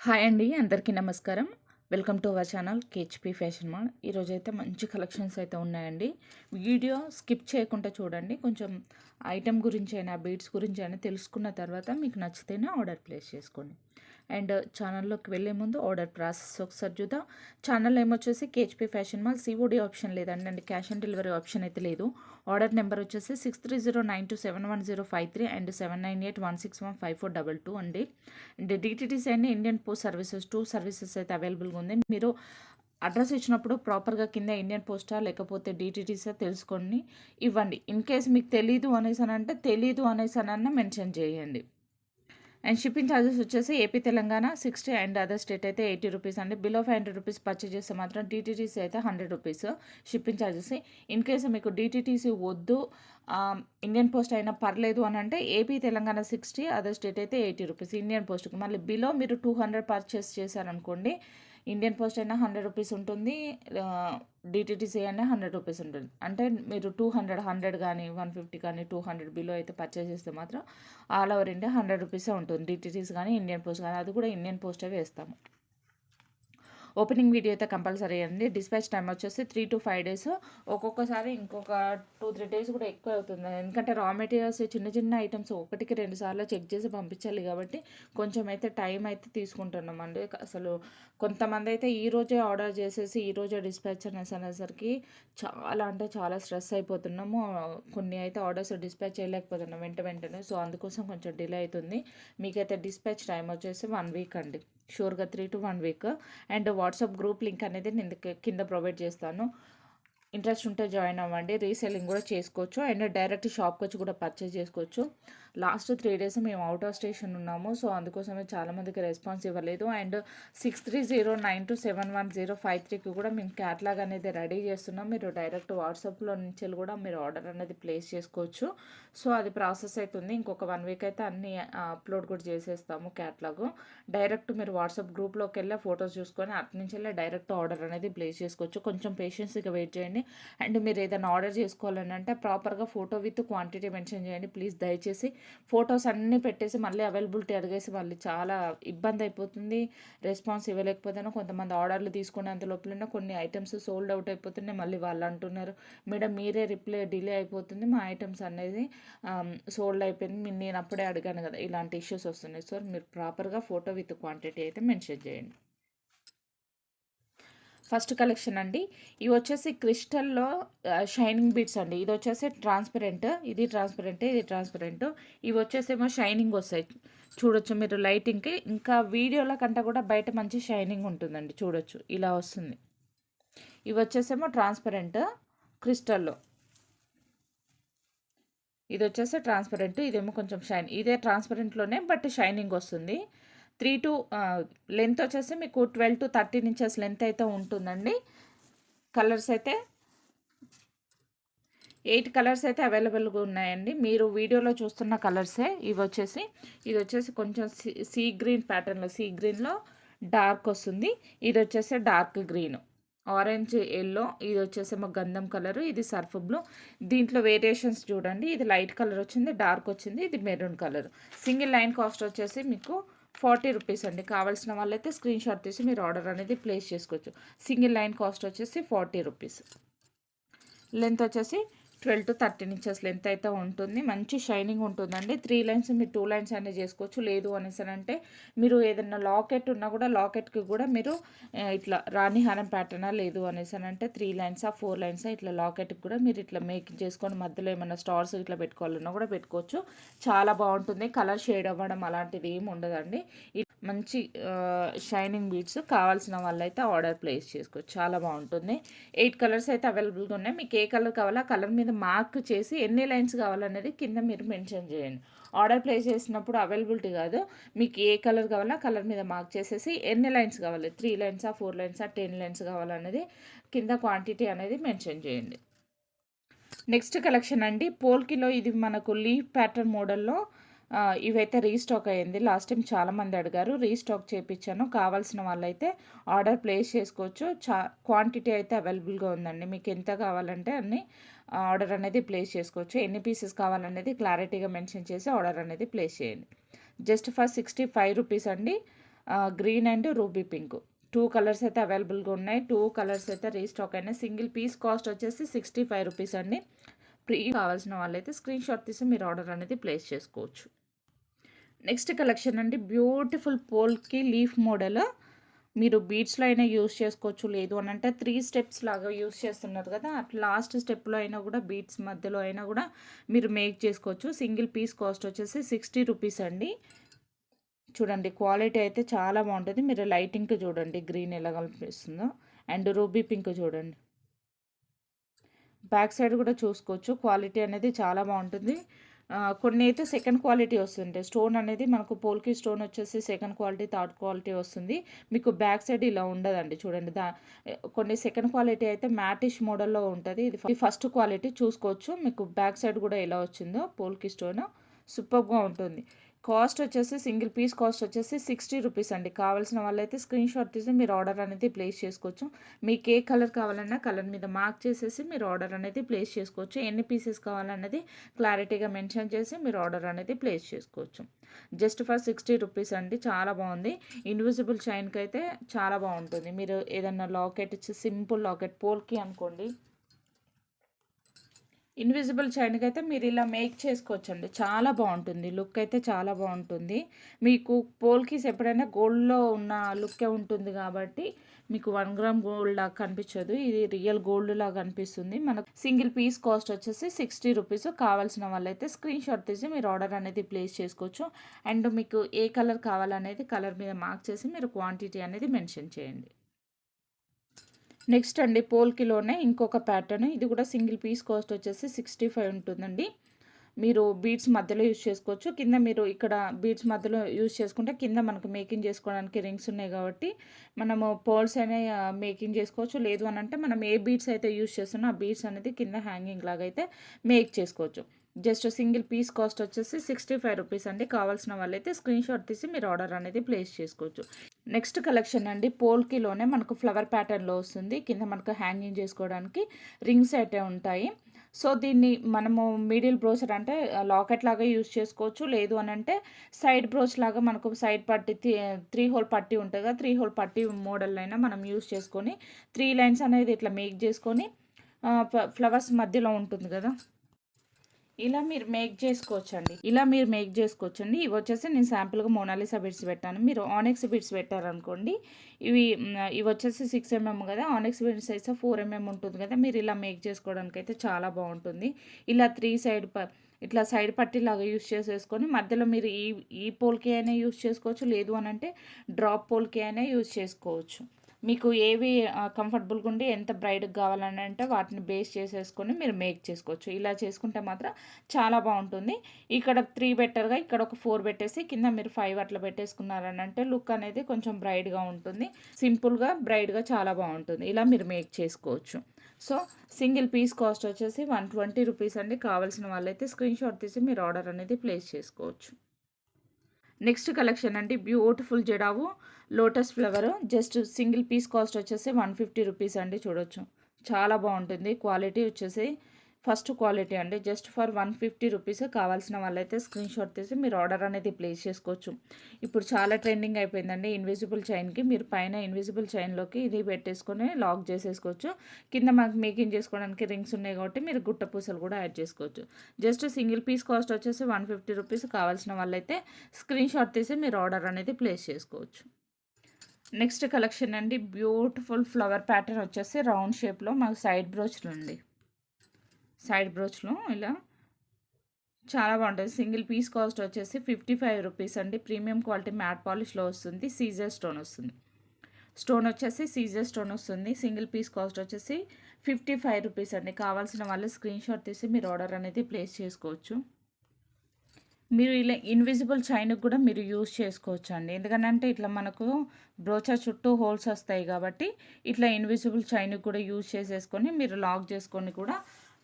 Hi అండి, అందరికీ నమస్కారం. Welcome to our channel KHP fashion mall. ఈరోజైతే మంచి కలెక్షన్స్ అయితే ఉన్నాయండి. వీడియో స్కిప్ చేయకుండా చూడండి. కొంచెం ఐటెం గురించి అయినా బీడ్స్ గురించి అయినా తెలుసుకున్న తర్వాత మీకు నచ్చితేనే ఆర్డర్ ప్లేస్ చేసుకోండి. అండ్ ఛానల్లోకి వెళ్ళే ముందు ఆర్డర్ ప్రాసెస్ ఒకసారి చూద్దాం. ఛానల్ ఏమొచ్చేసి KHP fashion mall. COD option లేదండి, క్యాష్ ఆన్ డెలివరీ ఆప్షన్ అయితే లేదు. ఆర్డర్ నెంబర్ వచ్చేసి 6309271053 అండ్ 7981615422 అండి. And DTDC and Indian post services 2 services అయితే అవైలబుల్గా ఉంది. మీరు అడ్రస్ ఇచ్చినప్పుడు ప్రాపర్గా కింద ఇండియన్ పోస్టా లేకపోతే డిటిడిసా తెలుసుకొని ఇవ్వండి. ఇన్ కేస్ మీకు తెలీదు అనేసానన్నా మెన్షన్ చేయండి. అండ్ షిప్పింగ్ ఛార్జెస్ వచ్చేసి AP Telangana 60 and other state అయితే 80 రూపీస్ అండి. బిలో 500 రూపీస్ పర్చేజ్ చేస్తే మాత్రం డిటిటీసీ అయితే 100 rupees shipping charges. In case మీకు డిటిటీసీ వద్దు, ఇండియన్ పోస్ట్ అయినా పర్లేదు అని అంటే ఏపీ తెలంగాణ 60, అదర్ స్టేట్ అయితే 80 రూపీస్ ఇండియన్ పోస్ట్కి. మళ్ళీ బిలో మీరు 200 పర్చేస్ చేశారనుకోండి, ఇండియన్ పోస్ట్ అయినా 100 రూపీస్ ఉంటుంది, డిటిటీసీ అయినా 100 రూపీస్ ఉంటుంది. అంటే మీరు 100 కానీ 150 కానీ 200 బిలో అయితే పర్చేస్ చేస్తే మాత్రం ఆల్ ఓవర్ ఇండియా 100 రూపీసే ఉంటుంది. డిటిటీస్ కానీ ఇండియన్ పోస్ట్ కానీ, అది కూడా ఇండియన్ పోస్టే వేస్తాము. ఓపెనింగ్ వీడియో అయితే కంపల్సరీ అండి. డిస్పాచ్ టైం వచ్చేసి 3 to 5 days. ఒక్కొక్కసారి ఇంకొక 2-3 days కూడా ఎక్కువ అవుతుంది. ఎందుకంటే రా మెటీరియల్స్ చిన్న చిన్న ఐటమ్స్ 1-2 సార్లు చెక్ చేసి పంపించాలి కాబట్టి కొంచెం అయితే టైం అయితే తీసుకుంటున్నామండి. అసలు కొంతమంది అయితే ఈరోజే ఆర్డర్ చేసేసి ఈరోజే డిస్పాచ్ అనేసరికి చాలా అంటే చాలా స్ట్రెస్ అయిపోతున్నాము. కొన్ని అయితే ఆర్డర్స్ డిస్పాచ్ చేయలేకపోతున్నాం వెంటనే. సో అందుకోసం కొంచెం డిలే అవుతుంది. మీకైతే డిస్పాచ్ టైం వచ్చేసి 1 week అండి, షూర్గా 3 to 1 week. And WhatsApp group link అనేది నేను కింద ప్రొవైడ్ చేస్తాను. ఇంట్రెస్ట్ ఉంటే జాయిన్ అవ్వండి. రీసెల్లింగ్ కూడా చేసుకోవచ్చు అండ్ డైరెక్ట్ షాప్కి వచ్చి కూడా పర్చేస్ చేసుకోవచ్చు. లాస్ట్ 3 days మేము అవుట్ ఆఫ్ స్టేషన్ ఉన్నాము. సో అందుకోసమే చాలామందికి రెస్పాన్స్ ఇవ్వలేదు. అండ్ 6309271053కి కూడా మేము క్యాట్లాగ్ అనేది రెడీ చేస్తున్నాం. మీరు డైరెక్ట్ వాట్సాప్లో నుంచి కూడా మీరు ఆర్డర్ అనేది ప్లేస్ చేసుకోవచ్చు. సో అది ప్రాసెస్ అవుతుంది. ఇంకొక 1 week అయితే అన్నీ అప్లోడ్ కూడా చేసేస్తాము క్యాట్లాగ్. డైరెక్ట్ మీరు వాట్సాప్ గ్రూప్లోకి వెళ్ళి ఫొటోస్ చూసుకొని అటు నుంచి వెళ్ళి డైరెక్ట్ ఆర్డర్ అనేది ప్లేస్ చేసుకోవచ్చు. కొంచెం పేషెన్స్గా వెయిట్ చేయండి. అండ్ మీరు ఏదైనా ఆర్డర్ చేసుకోవాలని అంటే ప్రాపర్గా ఫోటో విత్ క్వాంటిటీ మెన్షన్ చేయండి ప్లీజ్. దయచేసి ఫొటోస్ అన్నీ పెట్టేసి మళ్ళీ అవైలబిలిటీ అడిగేసి మళ్ళీ చాలా ఇబ్బంది అయిపోతుంది. రెస్పాన్స్ ఇవ్వలేకపోతేనో కొంతమంది ఆర్డర్లు తీసుకునేంత లోపలనే కొన్ని ఐటమ్స్ సోల్డ్ అవుట్ అయిపోతున్నాయి. మళ్ళీ వాళ్ళు అంటున్నారు మేడం మీరే రిప్లై డిలే అయిపోతుంది, మా ఐటమ్స్ అనేది సోల్డ్ అయిపోయింది, నేను అప్పుడే అడిగాను కదా, ఇలాంటి ఇష్యూస్ వస్తున్నాయి. సో మీరు ప్రాపర్గా ఫోటో విత్ క్వాంటిటీ అయితే మెన్షన్ చేయండి. ఫస్ట్ కలెక్షన్ అండి, ఇవి వచ్చేసి క్రిస్టల్లో షైనింగ్ బీడ్స్ అండి. ఇది వచ్చేసి ట్రాన్స్పరెంట్, ఇది ట్రాన్స్పరెంట్. ఇవి వచ్చేసేమో షైనింగ్ వస్తాయి, చూడొచ్చు మీరు లైటింగ్కి. ఇంకా వీడియోల కంటే కూడా బయట మంచి షైనింగ్ ఉంటుందండి, చూడొచ్చు ఇలా వస్తుంది. ఇవి వచ్చేసేమో ట్రాన్స్పరెంట్ క్రిస్టల్లో. ఇది వచ్చేసి ట్రాన్స్పరెంట్, ఇదేమో కొంచెం ఇదే ట్రాన్స్పరెంట్లోనే బట్ షైనింగ్ వస్తుంది. 3 to లెంత్ వచ్చేసి మీకు 12 to 13 inches లెంత్ అయితే ఉంటుందండి. కలర్స్ అయితే 8 కలర్స్ అయితే అవైలబుల్గా ఉన్నాయండి. మీరు వీడియోలో చూస్తున్న కలర్సే ఇవి వచ్చేసి. ఇది వచ్చేసి కొంచెం సీ గ్రీన్ ప్యాటర్న్లో, సీ గ్రీన్లో డార్క్ వస్తుంది. ఇది వచ్చేసి డార్క్ గ్రీన్, ఆరెంజ్, ఎల్లో. ఇది వచ్చేసేమో గంధం కలరు, ఇది సర్ఫ్ బ్లూ. దీంట్లో వేరియేషన్స్ చూడండి, ఇది లైట్ కలర్ వచ్చింది, డార్క్ వచ్చింది, ఇది maroon colour. Single line cost వచ్చేసి మీకు 40 రూపీస్ అండి. కావాల్సిన వాళ్ళైతే స్క్రీన్ షాట్ తీసి మీరు ఆర్డర్ అనేది ప్లేస్ చేసుకోవచ్చు. సింగిల్ లైన్ కాస్ట్ వచ్చేసి 40 రూపీస్. లెంత్ వచ్చేసి 12 to 13 inches లెంత్ అయితే ఉంటుంది. మంచి షైనింగ్ ఉంటుందండి. 3 lines మీరు 2 lines అనేది చేసుకోవచ్చు. లేదు అనేసి అంటే మీరు ఏదైనా లాకెట్ ఉన్నా కూడా లాకెట్కి కూడా మీరు ఇట్లా రాణిహారం ప్యాటర్నా, లేదు అనేసి అంటే 3 lines 4 lines ఇట్లా లాకెట్కి కూడా మీరు ఇట్లా మేకింగ్ చేసుకొని మధ్యలో ఏమైనా స్టార్స్ ఇట్లా పెట్టుకోవాలన్నా కూడా పెట్టుకోవచ్చు. చాలా బాగుంటుంది. కలర్ షేడ్ అవ్వడం అలాంటిది ఏమి ఉండదండి. మంచి షైనింగ్ బీడ్స్ కావాల్సిన వాళ్ళైతే ఆర్డర్ ప్లేస్ చేసుకోవచ్చు. చాలా బాగుంటుంది. 8 కలర్స్ అయితే అవైలబుల్గా ఉన్నాయి. మీకు ఏ కలర్ కావాలో ఆ కలర్ మీద మార్క్ చేసి ఎన్ని లైన్స్ కావాలనేది కింద మీరు మెన్షన్ చేయండి. ఆర్డర్ ప్లేస్ చేసినప్పుడు అవైలబిలిటీ కాదు, మీకు ఏ కలర్ కావాలో ఆ కలర్ మీద మార్క్ చేసేసి ఎన్ని లైన్స్ కావాలి, 3 lines 4 lines 10 lines కావాలనేది కింద క్వాంటిటీ అనేది మెన్షన్ చేయండి. నెక్స్ట్ కలెక్షన్ అండి, పోల్కిలో. ఇది మనకు లీఫ్ ప్యాటర్న్ మోడల్లో ఇవైతే రీస్టాక్ అయ్యింది. లాస్ట్ టైం చాలామంది అడిగారు, రీస్టాక్ చేయించాను. కావాల్సిన వాళ్ళైతే ఆర్డర్ ప్లేస్ చేసుకోవచ్చు. క్వాంటిటీ అయితే అవైలబుల్గా ఉందండి. మీకు ఎంత కావాలంటే అన్ని ఆర్డర్ అనేది ప్లేస్ చేసుకోవచ్చు. ఎన్ని పీసెస్ కావాలనేది క్లారిటీగా మెన్షన్ చేసి ఆర్డర్ అనేది ప్లేస్ చేయండి. జస్ట్ ఫర్ 65 రూపీస్ అండి. Green and ruby pink 2 colours అయితే అవైలబుల్గా ఉన్నాయి. 2 కలర్స్ అయితే రీస్టాక్ అయినాయి. సింగిల్ పీస్ కాస్ట్ వచ్చేసి 65 రూపీస్ అండి. కావాల్సిన వాళ్ళైతే స్క్రీన్ షాట్ తీసి మీరు ఆర్డర్ అనేది ప్లేస్ చేసుకోవచ్చు. నెక్స్ట్ కలెక్షన్ అండి, బ్యూటిఫుల్ పోల్కి లీఫ్ మోడల్. మీరు బీడ్స్లో అయినా యూస్ చేసుకోవచ్చు, లేదు అని అంటే 3 స్టెప్స్ లాగా యూస్ చేస్తున్నారు కదా, అట్లా లాస్ట్ స్టెప్లో అయినా కూడా బీడ్స్ మధ్యలో అయినా కూడా మీరు మేక్ చేసుకోవచ్చు. సింగిల్ పీస్ కాస్ట్ వచ్చేసి 60 రూపీస్ అండి. చూడండి క్వాలిటీ అయితే చాలా బాగుంటుంది. మీరు లైటింగ్ చూడండి గ్రీన్ ఎలా కనిపిస్తుందో, అండ్ రూబీ పింక్ చూడండి. బ్యాక్ సైడ్ కూడా చూసుకోవచ్చు, క్వాలిటీ అనేది చాలా బాగుంటుంది. కొన్ని అయితే సెకండ్ క్వాలిటీ వస్తుంది. స్టోన్ అనేది మనకు పోల్కి స్టోన్ వచ్చేసి సెకండ్ క్వాలిటీ, థర్డ్ క్వాలిటీ వస్తుంది. మీకు బ్యాక్ సైడ్ ఇలా ఉండదండి. చూడండి కొన్ని సెకండ్ క్వాలిటీ అయితే మ్యాటిష్ మోడల్లో ఉంటుంది. ఇది ఫస్ట్ క్వాలిటీ చూసుకోవచ్చు. మీకు బ్యాక్ సైడ్ కూడా ఎలా వచ్చిందో పోల్కి స్టోన్ సూపర్గా ఉంటుంది. కాస్ట్ వచ్చేసి సింగిల్ పీస్ కాస్ట్ వచ్చేసి 60 రూపీస్ అండి. కావాల్సిన వాళ్ళైతే స్క్రీన్ షాట్ తీసి మీరు ఆర్డర్ అనేది ప్లేస్ చేసుకోవచ్చు. మీకు ఏ కలర్ కావాలన్నా కలర్ మీద మార్క్ చేసేసి మీరు ఆర్డర్ అనేది ప్లేస్ చేసుకోవచ్చు. ఎన్ని పీసెస్ కావాలన్నది క్లారిటీగా మెన్షన్ చేసి మీరు ఆర్డర్ అనేది ప్లేస్ చేసుకోవచ్చు. జస్ట్ ఫర్ 60 రూపీస్ అండి. చాలా బాగుంది. ఇన్విజిబుల్ చైన్కి అయితే చాలా బాగుంటుంది. మీరు ఏదన్నా లాకెట్ ఇచ్చి సింపుల్ లాకెట్ పోల్కి అనుకోండి, ఇన్విజిబుల్ చైన్కి అయితే మీరు ఇలా మేక్ చేసుకోవచ్చండి. చాలా బాగుంటుంది, లుక్ అయితే చాలా బాగుంటుంది. మీకు పోల్కీస్ ఎప్పుడైనా గోల్డ్లో ఉన్న లుక్కే ఉంటుంది కాబట్టి మీకు 1 గ్రామ్ గోల్డ్ లాగా కనిపించదు, ఇది రియల్ గోల్డ్ లాగా కనిపిస్తుంది. మనకు సింగిల్ పీస్ కాస్ట్ వచ్చేసి 60 రూపీస్. కావాల్సిన వాళ్ళైతే స్క్రీన్ షాట్ తీసి మీరు ఆర్డర్ అనేది ప్లేస్ చేసుకోవచ్చు. అండ్ మీకు ఏ కలర్ కావాలనేది కలర్ మీద మార్క్ చేసి మీరు క్వాంటిటీ అనేది మెన్షన్ చేయండి. నెక్స్ట్ అండి, పోల్కిలోనే ఇంకొక ప్యాటర్న్. ఇది కూడా సింగిల్ పీస్ కాస్ట్ వచ్చేసి 65 ఉంటుందండి. మీరు బీడ్స్ మధ్యలో యూజ్ చేసుకోవచ్చు. కింద మీరు ఇక్కడ బీడ్స్ మధ్యలో యూజ్ చేసుకుంటే కింద మనకు మేకింగ్ చేసుకోవడానికి రింగ్స్ ఉన్నాయి కాబట్టి మనము పోల్స్ అనే మేకింగ్ చేసుకోవచ్చు. లేదు అని అంటే మనం ఏ బీడ్స్ అయితే యూజ్ చేస్తున్నా ఆ బీడ్స్ అనేది కింద హ్యాంగింగ్ లాగా అయితే మేక్ చేసుకోవచ్చు. జస్ట్ సింగిల్ పీస్ కాస్ట్ వచ్చేసి 65 రూపీస్ అండి. కావాల్సిన వాళ్ళైతే స్క్రీన్ షాట్ తీసి మీరు ఆర్డర్ అనేది ప్లేస్ చేసుకోవచ్చు. నెక్స్ట్ కలెక్షన్ అండి, పోల్కిలోనే మనకు ఫ్లవర్ ప్యాటర్న్లో వస్తుంది. కింద మనకు హ్యాంగింగ్ చేసుకోవడానికి రింగ్స్ అయితే ఉంటాయి. సో దీన్ని మనము మిడిల్ బ్రోచర్ అంటే లాకెట్ లాగా యూజ్ చేసుకోవచ్చు. లేదు అని అంటే సైడ్ బ్రోచ్ లాగా మనకు సైడ్ పట్టి 3 హోల్ పట్టి ఉంటుంది కదా, 3 హోల్ పట్టి మోడల్ అయినా మనం యూజ్ చేసుకొని 3 లైన్స్ అనేది ఇట్లా మేక్ చేసుకొని ఫ్లవర్స్ మధ్యలో ఉంటుంది కదా, ఇలా మీరు మేక్ చేసుకోవచ్చండి. ఇవి వచ్చేసి నేను శాంపుల్గా మోనాలిసా బిట్స్ పెట్టాను. మీరు ఆనెక్స్ బిట్స్ పెట్టారనుకోండి, ఇవి వచ్చేసి 6 mm కదా, ఆనెక్స్ బిట్స్ అయితే 4 mm ఉంటుంది కదా, మీరు ఇలా మేక్ చేసుకోవడానికి అయితే చాలా బాగుంటుంది. ఇలా 3 సైడ్ ఇట్లా సైడ్ పట్టీలాగా యూస్ చేసేసుకొని మధ్యలో మీరు ఈ పోల్కి అయినా యూస్ చేసుకోవచ్చు. లేదు అని అంటే డ్రాప్ పోల్కి అయినా యూజ్ చేసుకోవచ్చు. మీకు ఏవి కంఫర్టబుల్గా ఉండి ఎంత బ్రైట్గా కావాలని అంటే వాటిని బేస్ చేసేసుకొని మీరు మేక్ చేసుకోవచ్చు. ఇలా చేసుకుంటే మాత్రం చాలా బాగుంటుంది. ఇక్కడ 3 బెటర్గా ఇక్కడ ఒక 4 పెట్టేసి కింద మీరు 5 అట్లా పెట్టేసుకున్నారని అంటే లుక్ అనేది కొంచెం బ్రైట్గా ఉంటుంది. సింపుల్గా బ్రైట్గా చాలా బాగుంటుంది. ఇలా మీరు మేక్ చేసుకోవచ్చు. సో సింగిల్ పీస్ కాస్ట్ వచ్చేసి 120 రూపీస్ అండి. కావాల్సిన వాళ్ళైతే స్క్రీన్ షాట్ తీసి మీరు ఆర్డర్ అనేది ప్లేస్ చేసుకోవచ్చు. నెక్స్ట్ కలెక్షన్ అండి, beautiful jadau lotus flower. Just single piece cost వచ్చేసి 150 రూపీస్ అండి. చూడొచ్చు చాలా బాగుంటుంది. క్వాలిటీ వచ్చేసి ఫస్ట్ క్వాలిటీ అండి. Just for 150 rupees. కావాల్సిన వాళ్ళైతే స్క్రీన్ షాట్ తీసి మీరు ఆర్డర్ అనేది ప్లేస్ చేసుకోవచ్చు. ఇప్పుడు చాలా ట్రెండింగ్ అయిపోయిందండి ఇన్విజిబుల్ చైన్కి. మీరు పైన ఇన్విజిబుల్ చైన్లోకి ఇది పెట్టేసుకొని లాక్ చేసేసుకోవచ్చు. కింద మనకు మేకింగ్ చేసుకోవడానికి రింగ్స్ ఉన్నాయి కాబట్టి మీరు గుట్ట పూసలు కూడా యాడ్ చేసుకోవచ్చు. జస్ట్ సింగిల్ పీస్ కాస్ట్ వచ్చేసి 150 రూపీస్. కావాల్సిన వాళ్ళైతే స్క్రీన్ షాట్ తీసి మీరు ఆర్డర్ అనేది ప్లేస్ చేసుకోవచ్చు. నెక్స్ట్ కలెక్షన్ అండి, బ్యూటిఫుల్ ఫ్లవర్ ప్యాటర్న్ వచ్చేసి రౌండ్ షేప్లో మాకు సైడ్ బ్రోచ్లు ఉంది. సైడ్ బ్రోచ్లో ఇలా చాలా బాగుంటుంది. సింగిల్ పీస్ కాస్ట్ వచ్చేసి 55 రూపీస్ అండి. ప్రీమియం క్వాలిటీ మ్యాట్ పాలిష్లో వస్తుంది. సీజర్ స్టోన్ వస్తుంది. స్టోన్ వచ్చేసి సీజర్ స్టోన్ వస్తుంది. సింగిల్ పీస్ కాస్ట్ వచ్చేసి 55 రూపీస్ అండి. కావాల్సిన వాళ్ళు స్క్రీన్ షాట్ తీసి మీరు ఆర్డర్ అనేది ప్లేస్ చేసుకోవచ్చు. మీరు ఇలా ఇన్విజిబుల్ చైన్కి కూడా మీరు యూజ్ చేసుకోవచ్చు అండి. ఎందుకంటే ఇట్లా మనకు బ్రోచర్ చుట్టూ హోల్స్ వస్తాయి కాబట్టి ఇట్లా ఇన్విజిబుల్ చైన్కి కూడా యూజ్ చేసేసుకొని మీరు లాక్ చేసుకొని కూడా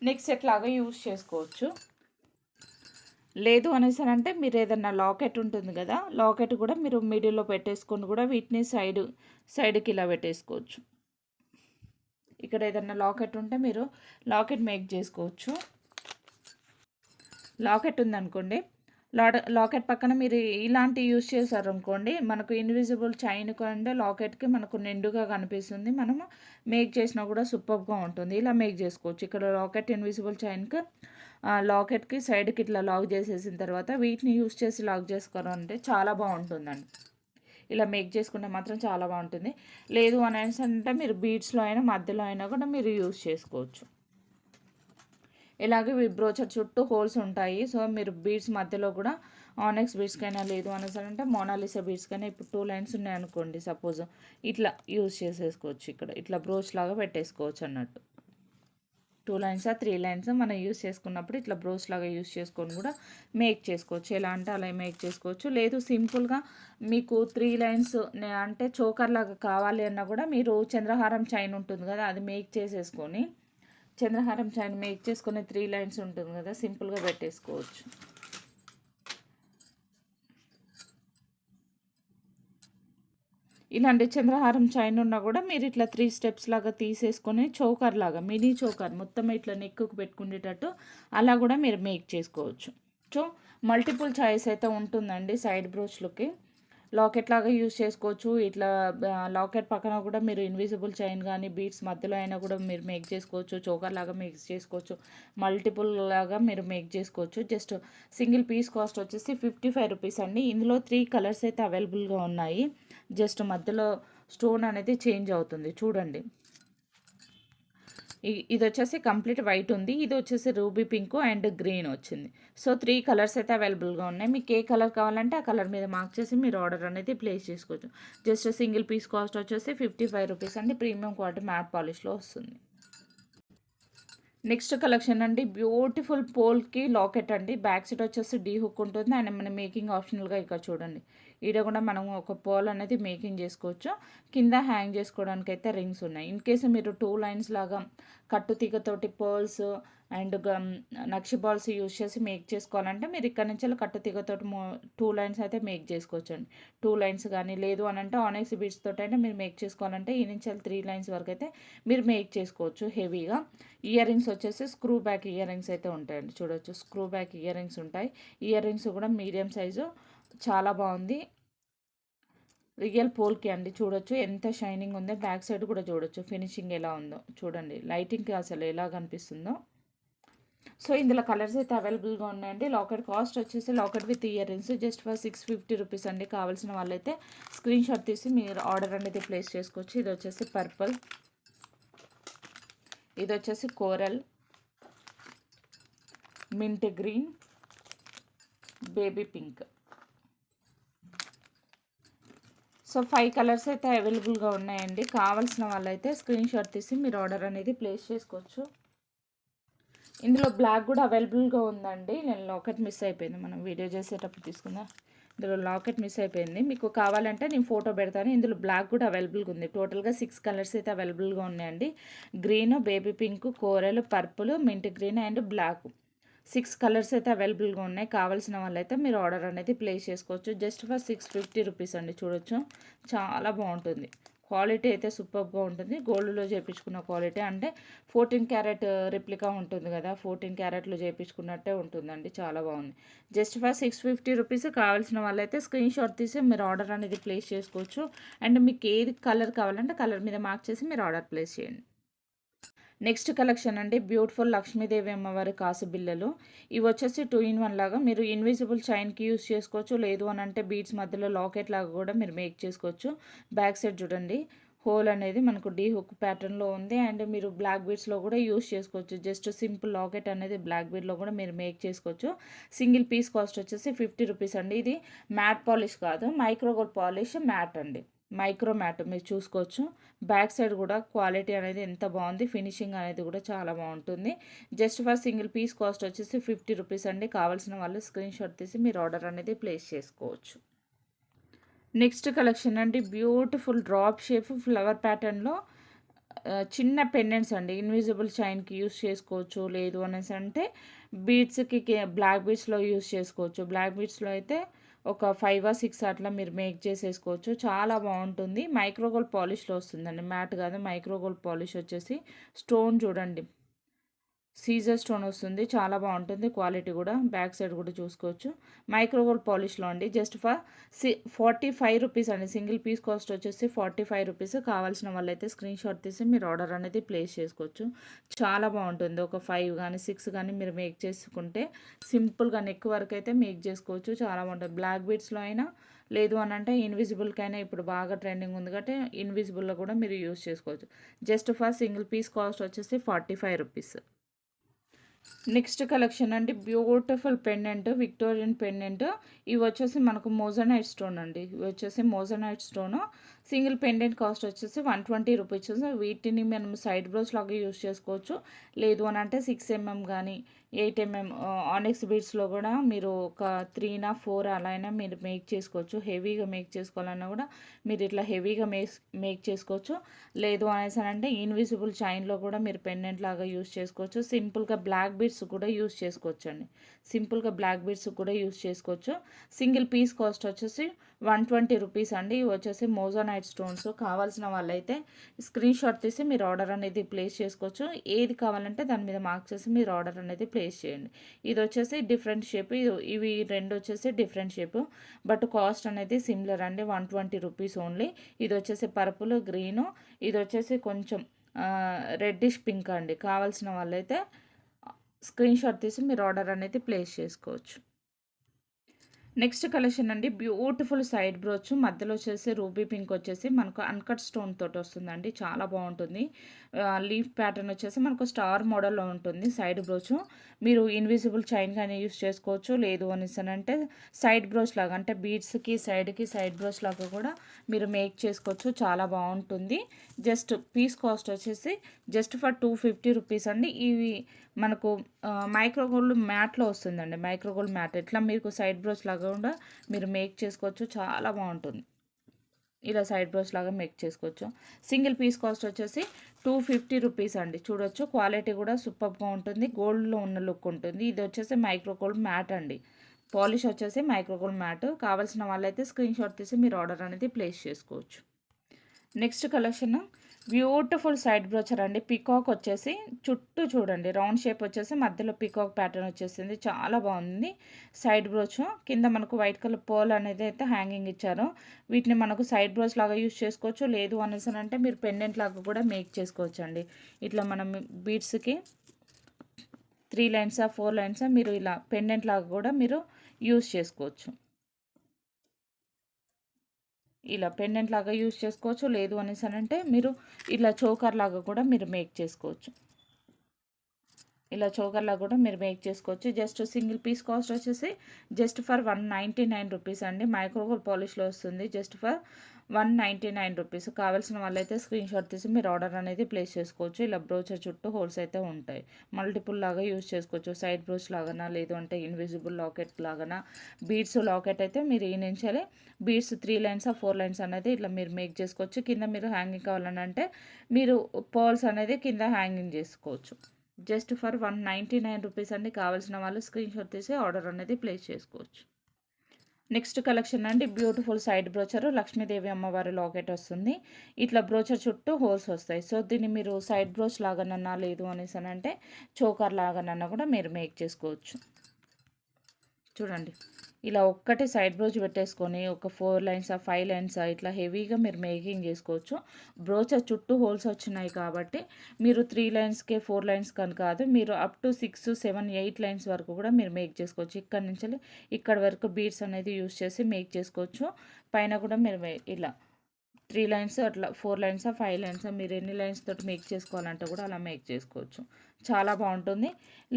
నెక్ సెట్ లాగా యూజ్ చేసుకోవచ్చు. లేదు అనేసి అంటే మీరు ఏదన్నా లాకెట్ ఉంటుంది కదా, లాకెట్ కూడా మీరు మిడిల్లో పెట్టేసుకొని కూడా వీటిని సైడ్కి ఇలా పెట్టేసుకోవచ్చు. ఇక్కడ ఏదన్నా లాకెట్ ఉంటే మీరు లాకెట్ మేక్ చేసుకోవచ్చు. లాకెట్ ఉందనుకోండి, లాకెట్ పక్కన మీరు ఇలాంటివి యూజ్ చేశారనుకోండి, మనకు ఇన్విజిబుల్ చైన్‌కి అండ్ లాకెట్‌కి మనకు నిండుగా కనిపిస్తుంది. మనము మేక్ చేసినా కూడా సూపర్బ్‌గా ఉంటుంది. ఇలా మేక్ చేసుకోవచ్చు. ఇక్కడ లాకెట్ ఇన్విజిబుల్ చైన్‌కి లాకెట్‌కి సైడ్‌కి ఇట్లా లాక్ చేసేసిన తర్వాత వీటిని యూజ్ చేసి లాక్ చేసుకోవాలంటే చాలా బాగుంటుందండి. ఇలా మేక్ చేసుకుంటే మాత్రం చాలా బాగుంటుంది. లేదు అనేసి అంటే మీరు బీడ్స్‌లో అయినా మధ్యలో అయినా కూడా మీరు యూజ్ చేసుకోవచ్చు. ఇలాగే బ్రోచర్ చుట్టూ హోల్స్ ఉంటాయి. సో మీరు బీడ్స్ మధ్యలో కూడా ఆనెక్స్ బీడ్స్కైనా లేదు అనేసి అంటే మోనాలిసా బీడ్స్కైనా ఇప్పుడు 2 లైన్స్ ఉన్నాయనుకోండి సపోజ్, ఇట్లా యూజ్ చేసేసుకోవచ్చు. ఇక్కడ ఇట్లా బ్రోచ్ లాగా పెట్టేసుకోవచ్చు అన్నట్టు. 2 లైన్సా 3 లైన్స్ మనం యూజ్ చేసుకున్నప్పుడు ఇట్లా బ్రోచ్ లాగా యూజ్ చేసుకొని కూడా మేక్ చేసుకోవచ్చు. ఎలా అంటే అలా మేక్ చేసుకోవచ్చు. లేదు సింపుల్గా మీకు 3 లైన్స్ అంటే చోకర్ లాగా కావాలి అన్నా కూడా మీరు చంద్రహారం చైన్ ఉంటుంది కదా, అది మేక్ చేసేసుకొని చంద్రహారం చైన్ మేక్ చేసుకునే 3 లైన్స్ ఉంటుంది కదా, సింపుల్గా పెట్టేసుకోవచ్చు. ఇలాంటి చంద్రహారం చైన్ ఉన్నా కూడా మీరు ఇట్లా 3 స్టెప్స్ లాగా తీసేసుకొని చోకర్ లాగా మినీ చోకర్ మొత్తం ఇట్లా నెక్కుకు పెట్టుకునేటట్టు అలా కూడా మీరు మేక్ చేసుకోవచ్చు. సో మల్టిపుల్ చాయిస్ అయితే ఉంటుందండి సైడ్ బ్రోచ్లకి. లాకెట్ లాగా యూజ్ చేసుకోవచ్చు. ఇట్లా లాకెట్ పక్కన కూడా మీరు ఇన్విజిబుల్ చైన్ కానీ బీడ్స్ మధ్యలో అయినా కూడా మీరు మేక్ చేసుకోవచ్చు. చోకర్ లాగా మేక్ చేసుకోవచ్చు. మల్టిపుల్ లాగా మీరు మేక్ చేసుకోవచ్చు. జస్ట్ సింగిల్ పీస్ కాస్ట్ వచ్చేసి 55 రూపీస్ అండి. ఇందులో 3 కలర్స్ అయితే అవైలబుల్గా ఉన్నాయి. జస్ట్ మధ్యలో స్టోన్ అనేది చేంజ్ అవుతుంది చూడండి. ఇది వచ్చేసి కంప్లీట్ వైట్ ఉంది. ఇది వచ్చేసి రూబీ పింక్ అండ్ గ్రీన్ వచ్చింది. సో 3 కలర్స్ అయితే అవైలబుల్గా ఉన్నాయి. మీకు ఏ కలర్ కావాలంటే ఆ కలర్ మీద మార్క్ చేసి మీరు ఆర్డర్ అనేది ప్లేస్ చేసుకోవచ్చు. జస్ట్ సింగిల్ పీస్ కాస్ట్ వచ్చేసి 55 రూపీస్ అండి. ప్రీమియం క్వాలిటీ మ్యాట్ పాలిష్లో వస్తుంది. నెక్స్ట్ కలెక్షన్ అండి, బ్యూటిఫుల్ పోల్కి లాకెట్ అండి. బ్యాక్ సైడ్ వచ్చేసి డీ హుక్ ఉంటుంది అండ్ మన మేకింగ్ ఆప్షనల్గా ఇక్కడ చూడండి. ఈడ కూడా మనం ఒక పోల్ అనేది మేకింగ్ చేసుకోవచ్చు. కింద హ్యాంగ్ చేసుకోవడానికి అయితే రింగ్స్ ఉన్నాయి. ఇన్ కేసు మీరు 2 లైన్స్ లాగా కట్టు తీగతోటి pearls and nakshi balls use చేసి మేక్ చేసుకోవాలంటే మీరు ఇక్కడ నుంచి కట్టు తీగతోటి 2 లైన్స్ అయితే మేక్ చేసుకోవచ్చు అండి. 2 లైన్స్ కానీ లేదు అని అంటే ఆనెక్స్ బీడ్స్ తోటి అయినా మీరు మేక్ చేసుకోవాలంటే ఈ నుంచి 3 లైన్స్ వరకు అయితే మీరు మేక్ చేసుకోవచ్చు హెవీగా. ఇయర్ రింగ్స్ వచ్చేసి స్క్రూ బ్యాక్ ఇయర్ రింగ్స్ అయితే ఉంటాయండి. చూడొచ్చు స్క్రూ బ్యాక్ ఇయర్ రింగ్స్ ఉంటాయి. ఇయర్ రింగ్స్ కూడా మీడియం సైజు చాలా బాగుంది. రియల్ పోల్కి అండి. చూడొచ్చు ఎంత షైనింగ్ ఉందో. బ్యాక్ సైడ్ కూడా చూడొచ్చు ఫినిషింగ్ ఎలా ఉందో చూడండి. లైటింగ్కి అసలు ఎలా కనిపిస్తుందో. సో ఇందులో కలర్స్ అయితే అవైలబుల్గా ఉన్నాయండి. లాకెట్ కాస్ట్ వచ్చేసి locket with ear rings just for 650 rupees అండి. కావాల్సిన వాళ్ళైతే స్క్రీన్ షాట్ తీసి మీరు ఆర్డర్ అనేది ప్లేస్ చేసుకోవచ్చు. ఇది వచ్చేసి పర్పుల్, ఇది వచ్చేసి coral, mint green, baby pink. So 5 colours అయితే అవైలబుల్గా ఉన్నాయండి. కావాల్సిన వాళ్ళైతే స్క్రీన్ షాట్ తీసి మీరు ఆర్డర్ అనేది ప్లేస్ చేసుకోవచ్చు. ఇందులో బ్లాక్ కూడా అవైలబుల్గా ఉందండి. నేను లాకెట్ మిస్ అయిపోయింది, మనం వీడియో చేసేటప్పుడు తీసుకుందాం. ఇందులో లాకెట్ మిస్ అయిపోయింది. మీకు కావాలంటే నేను ఫోటో పెడతాను. ఇందులో బ్లాక్ కూడా అవైలబుల్గా ఉంది. టోటల్గా 6 కలర్స్ అయితే అవైలబుల్గా ఉన్నాయండి. Green, baby pink, coral, purple, mint green and black. 6 colours అయితే అవైలబుల్గా ఉన్నాయి. కావాల్సిన వాళ్ళైతే మీరు ఆర్డర్ అనేది ప్లేస్ చేసుకోవచ్చు. జస్ట్ ఫర్ 650 రూపీస్ అండి. చూడొచ్చు చాలా బాగుంటుంది. క్వాలిటీ అయితే సూపర్గా ఉంటుంది. గోల్డ్లో చేయించుకున్న క్వాలిటీ అంటే 14 క్యారెట్ రిప్లికా ఉంటుంది కదా, 14 క్యారెట్లో చేయించుకున్నట్టే ఉంటుందండి. చాలా బాగుంది. Just for 650 rupees. కావాల్సిన వాళ్ళైతే స్క్రీన్ షాట్ తీసి మీరు ఆర్డర్ అనేది ప్లేస్ చేసుకోవచ్చు. అండ్ మీకు ఏది కలర్ కావాలంటే కలర్ మీద మార్క్ చేసి మీరు ఆర్డర్ ప్లేస్ చేయండి. నెక్స్ట్ కలెక్షన్ అండి, బ్యూటిఫుల్ లక్ష్మీదేవి అమ్మవారి కాసు బిళ్ళలు. ఇవి వచ్చేసి 2 in 1 లాగా మీరు ఇన్విజిబుల్ చైన్కి యూస్ చేసుకోవచ్చు. లేదు అని అంటే బీడ్స్ మధ్యలో లాకెట్ లాగా కూడా మీరు మేక్ చేసుకోవచ్చు. బ్యాక్ సైడ్ చూడండి హోల్ అనేది మనకు డీ హుక్ ప్యాటర్న్లో ఉంది. అండ్ మీరు బ్లాక్ బీడ్స్లో కూడా యూస్ చేసుకోవచ్చు. జస్ట్ సింపుల్ లాకెట్ అనేది బ్లాక్ బీడ్లో కూడా మీరు మేక్ చేసుకోవచ్చు. సింగిల్ పీస్ కాస్ట్ వచ్చేసి 50 రూపీస్ అండి. ఇది మ్యాట్ పాలిష్ కాదు, మైక్రోగోల్డ్ పాలిష్ మ్యాట్ అండి. మైక్రో మ్యాట్ మీరు చూసుకోవచ్చు. బ్యాక్ సైడ్ కూడా క్వాలిటీ అనేది ఎంత బాగుంది. ఫినిషింగ్ అనేది కూడా చాలా బాగుంటుంది. Just for single piece cost వచ్చేసి 50 రూపీస్ అండి. కావాల్సిన వాళ్ళు స్క్రీన్ షాట్ తీసి మీరు ఆర్డర్ అనేది ప్లేస్ చేసుకోవచ్చు. నెక్స్ట్ కలెక్షన్ అండి, బ్యూటిఫుల్ డ్రాప్ షేప్ ఫ్లవర్ ప్యాటర్న్లో చిన్న పెండెంట్స్ అండి. ఇన్విజిబుల్ చైన్కి యూస్ చేసుకోవచ్చు. లేదు అనేసి అంటే బీడ్స్కి బ్లాక్ బీడ్స్లో యూస్ చేసుకోవచ్చు. బ్లాక్ బీడ్స్లో అయితే ఒక 5 or 6 అట్లా మీరు మేక్ చేసేసుకోవచ్చు. చాలా బాగుంటుంది. మైక్రోగోల్డ్ పాలిష్లో వస్తుందండి, మ్యాట్ కాదు. మైక్రోగోల్డ్ పాలిష్ వచ్చేసి స్టోన్ చూడండి సీజర్ స్టోన్ వస్తుంది. చాలా బాగుంటుంది క్వాలిటీ కూడా. బ్యాక్ సైడ్ కూడా చూసుకోవచ్చు. మైక్రోగోల్డ్ పాలిష్లో అండి. జస్ట్ ఫర్ 45 రూపీస్ అండి. సింగిల్ పీస్ కాస్ట్ వచ్చేసి 45 రూపీస్. కావాల్సిన వాళ్ళైతే స్క్రీన్ షాట్ తీసి మీరు ఆర్డర్ అనేది ప్లేస్ చేసుకోవచ్చు. చాలా బాగుంటుంది. ఒక 5 కానీ 6 కానీ మీరు మేక్ చేసుకుంటే సింపుల్గా నెక్ వరకు అయితే మేక్ చేసుకోవచ్చు. చాలా బాగుంటుంది. బ్లాక్ బీడ్స్లో అయినా లేదు అని అంటే ఇన్విజిబుల్కైనా ఇప్పుడు బాగా ట్రెండింగ్ ఉంది కాబట్టి ఇన్విజిబుల్లో కూడా మీరు యూస్ చేసుకోవచ్చు. Just for single piece cost వచ్చేసి 45 రూపీస్. నెక్స్ట్ కలెక్షన్ అండి, బ్యూటిఫుల్ పెండెంట్, విక్టోరియన్ పెండెంట్. ఇవి వచ్చేసి మనకు మోజనైట్ స్టోన్ అండి. ఇవి వచ్చేసి moissanite stone. Single pendant cost వచ్చేసి 120 రూపీస్. వీటిని మనం సైడ్ బ్రోస్ లాగా యూస్ చేసుకోవచ్చు. లేదు అని అంటే 6mm కానీ 8mm ఆనెక్స్ బీడ్స్లో కూడా మీరు ఒక 3 or 4 అలా అయినా మీరు మేక్ చేసుకోవచ్చు. హెవీగా మేక్ చేసుకోవాలన్నా కూడా మీరు ఇట్లా హెవీగా మేక్ చేసుకోవచ్చు. లేదు అనేసి అంటే ఇన్విజిబుల్ చైన్లో కూడా మీరు పెండెంట్ లాగా యూస్ చేసుకోవచ్చు. సింపుల్గా బ్లాక్ బీడ్స్ కూడా యూస్ చేసుకోవచ్చు అండి. సింపుల్గా బ్లాక్ బీడ్స్ కూడా యూస్ చేసుకోవచ్చు. సింగిల్ పీస్ కాస్ట్ వచ్చేసి 120 రూపీస్ అండి. ఇవి వచ్చేసి మోజోనైట్ స్టోన్స్. కావాల్సిన వాళ్ళైతే స్క్రీన్ షాట్ తీసి మీరు ఆర్డర్ అనేది ప్లేస్ చేసుకోవచ్చు. ఏది కావాలంటే దాని మీద మార్క్ చేసి మీరు ఆర్డర్ అనేది ప్లేస్ చేయండి. ఇది వచ్చేసి డిఫరెంట్ షేప్, ఇవి రెండు వచ్చేసి డిఫరెంట్ షేప్, బట్ కాస్ట్ అనేది సిమిలర్ అండి. 120 రూపీస్ ఓన్లీ. ఇది వచ్చేసి పర్పుల్, గ్రీను, ఇది వచ్చేసి కొంచెం రెడ్డిష్ పింక్ అండి. కావాల్సిన వాళ్ళైతే స్క్రీన్ షాట్ తీసి మీరు ఆర్డర్ అనేది ప్లేస్ చేసుకోవచ్చు. నెక్స్ట్ కలెక్షన్ అండి, బ్యూటిఫుల్ సైడ్ బ్రోచ్. మధ్యలో వచ్చేసి రూబీ పింక్ వచ్చేసి మనకు అన్కట్ స్టోన్ తోటి వస్తుందండి. చాలా బాగుంటుంది. లీఫ్ ప్యాటర్న్ వచ్చేసి మనకు స్టార్ మోడల్లో ఉంటుంది సైడ్ బ్రోచ్. మీరు ఇన్విజిబుల్ చైన్ కానీ యూస్ చేసుకోవచ్చు. లేదు అంటే సైడ్ బ్రోచ్ లాగా, అంటే బీడ్స్కి సైడ్కి సైడ్ బ్రోచ్ లాగా కూడా మీరు మేక్ చేసుకోవచ్చు. చాలా బాగుంటుంది. జస్ట్ పీస్ కాస్ట్ వచ్చేసి జస్ట్ ఫర్ 250 రూపీస్ అండి. ఇవి మనకు మైక్రోగోల్డ్ మ్యాట్లో వస్తుందండి. మైక్రోగోల్డ్ మ్యాట్ ఇట్లా మీకు సైడ్ బ్రోచ్ లాగా కూడా మీరు మేక్ చేసుకోవచ్చు. చాలా బాగుంటుంది. ఇలా సైడ్ బ్రోచ్ లాగా మేక్ చేసుకోవచ్చు. సింగిల్ పీస్ కాస్ట్ వచ్చేసి 250 రూపీస్ అండి. చూడొచ్చు క్వాలిటీ కూడా సూపర్గా ఉంటుంది. గోల్డ్లో ఉన్న లుక్ ఉంటుంది. ఇది వచ్చేసి మైక్రోగోల్డ్ మ్యాట్ అండి. పాలిష్ వచ్చేసి మైక్రోగోల్డ్ మ్యాట్. కావాల్సిన వాళ్ళైతే స్క్రీన్ షాట్ తీసి మీరు ఆర్డర్ అనేది ప్లేస్ చేసుకోవచ్చు. Next collection beautiful side brochure అండి. పికాక్ వచ్చేసి చుట్టూ చూడండి రౌండ్ షేప్ వచ్చేసి మధ్యలో పికాక్ ప్యాటర్న్ వచ్చేసింది. చాలా బాగుంది సైడ్ బ్రోచ్. కింద మనకు వైట్ కలర్ పోల్ అనేది అయితే హ్యాంగింగ్ ఇచ్చారు. వీటిని మనకు సైడ్ బ్రోచ్ లాగా యూస్ చేసుకోవచ్చు. లేదు అనేసి అంటే మీరు పెండెంట్ లాగా కూడా మేక్ చేసుకోవచ్చు అండి. ఇట్లా మనం బీడ్స్కి 3 లైన్సా 4 లైన్సా మీరు ఇలా పెండెంట్ లాగా కూడా మీరు యూస్ చేసుకోవచ్చు. ఇలా పెండెంట్ లాగా యూస్ చేసుకోవచ్చు. లేదు అనేసి అంటే మీరు ఇలా చోకర్ లాగా కూడా మీరు మేక్ చేసుకోవచ్చు. ఇలా చోకర్ లాగా కూడా మీరు మేక్ చేసుకోవచ్చు. జస్ట్ సింగిల్ పీస్ కాస్ట్ వచ్చేసి జస్ట్ ఫర్ 199 రూపీస్ అండి. మైక్రోగోల్డ్ పాలిష్లో వస్తుంది. Just for 199 rupees. కావాల్సిన వాళ్ళైతే స్క్రీన్ షాట్ తీసి మీరు ఆర్డర్ అనేది ప్లేస్ చేసుకోవచ్చు. ఇలా బ్రోచర్ చుట్టూ హోల్స్ అయితే ఉంటాయి. మల్టిపుల్ లాగా యూస్ చేసుకోవచ్చు. సైడ్ బ్రోచ్ లాగానా, లేదు అంటే ఇన్విజిబుల్ లాకెట్ లాగానా. బీడ్స్ లాకెట్ అయితే మీరు ఈ నుంచే బీడ్స్ 3 లైన్స్ 4 లైన్స్ అనేది ఇట్లా మీరు మేక్ చేసుకోవచ్చు. కింద మీరు హ్యాంగింగ్ కావాలని అంటే మీరు పర్ల్స్ అనేది కింద హ్యాంగింగ్ చేసుకోవచ్చు. జస్ట్ ఫర్ 199 రూపీస్ అండి. కావాల్సిన వాళ్ళు స్క్రీన్ షాట్ తీసి ఆర్డర్ అనేది ప్లేస్ చేసుకోవచ్చు. నెక్స్ట్ కలెక్షన్ అండి, బ్యూటిఫుల్ సైడ్ బ్రోచర్. లక్ష్మీదేవి అమ్మవారి లాకెట్ వస్తుంది. ఇట్లా బ్రోచర్ చుట్టూ హోల్స్ వస్తాయి. సో దీన్ని మీరు సైడ్ బ్రోచ్ లాగానన్నా, లేదు అనేసి అంటే చోకర్ లాగానన్నా కూడా మీరు మేక్ చేసుకోవచ్చు. చూడండి ఇలా ఒక్కటే సైడ్ బ్రోచ్ పెట్టేసుకొని ఒక 4 లైన్స్ 5 లైన్స్ ఇట్లా హెవీగా మీరు మేకింగ్ చేసుకోవచ్చు. బ్రోచర్ చుట్టూ హోల్స్ వచ్చినాయి కాబట్టి మీరు 3 లైన్స్కే 4 లైన్స్ కానీ కాదు, మీరు అప్ టు 6 7 8 లైన్స్ వరకు కూడా మీరు మేక్ చేసుకోవచ్చు. ఇక్కడ నుంచి ఇక్కడ వరకు బీడ్స్ అనేది యూస్ చేసి మేక్ చేసుకోవచ్చు. పైన కూడా మీరు ఇలా 3 లైన్స్ అట్లా 4 లైన్స్ 5 లైన్స్ మీరు ఎన్ని లైన్స్ తోటి మేక్ చేసుకోవాలంటే కూడా అలా మేక్ చేసుకోవచ్చు. చాలా బాగుంటుంది.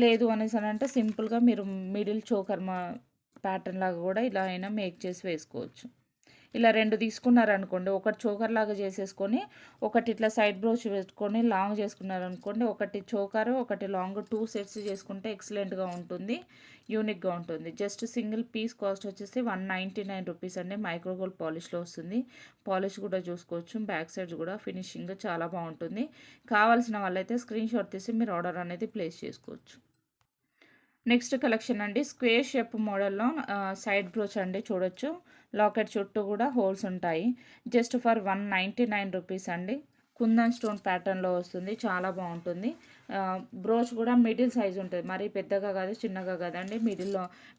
లేదు అనేసి అంటే సింపుల్గా మీరు మిడిల్ చోకర్ ప్యాటర్న్ లాగా కూడా ఇలా అయినా మేక్ చేసి వేసుకోవచ్చు. ఇలా 2 తీసుకున్నారనుకోండి, ఒకటి చోకర్ లాగా చేసేసుకొని ఒకటి ఇట్లా సైడ్ బ్రోచ్ పెట్టుకొని లాంగ్ చేసుకున్నారనుకోండి, ఒకటి చోకర్ ఒకటి లాంగ్ 2 సెట్స్ చేసుకుంటే ఎక్సలెంట్గా ఉంటుంది, యూనిక్గా ఉంటుంది. జస్ట్ సింగిల్ పీస్ కాస్ట్ వచ్చేసి 199 రూపీస్ అండి. మైక్రోగోల్డ్ పాలిష్లో వస్తుంది. పాలిష్ కూడా చూసుకోవచ్చు. బ్యాక్ సైడ్ కూడా ఫినిషింగ్ చాలా బాగుంటుంది. కావాల్సిన వాళ్ళైతే స్క్రీన్ షాట్ తీసి మీరు ఆర్డర్ అనేది ప్లేస్ చేసుకోవచ్చు. నెక్స్ట్ కలెక్షన్ అండి, స్క్వేర్ షేప్ మోడల్లో సైడ్ బ్రోచ్ అండి. చూడొచ్చు లాకెట్ చుట్టూ కూడా హోల్స్ ఉంటాయి. జస్ట్ ఫర్ 199 రూపీస్ అండి. కుందన్ స్టోన్ ప్యాటర్న్లో వస్తుంది, చాలా బాగుంటుంది. బ్రోచ్ కూడా మిడిల్ సైజ్ ఉంటుంది, మరీ పెద్దగా కాదు చిన్నగా కాదండి,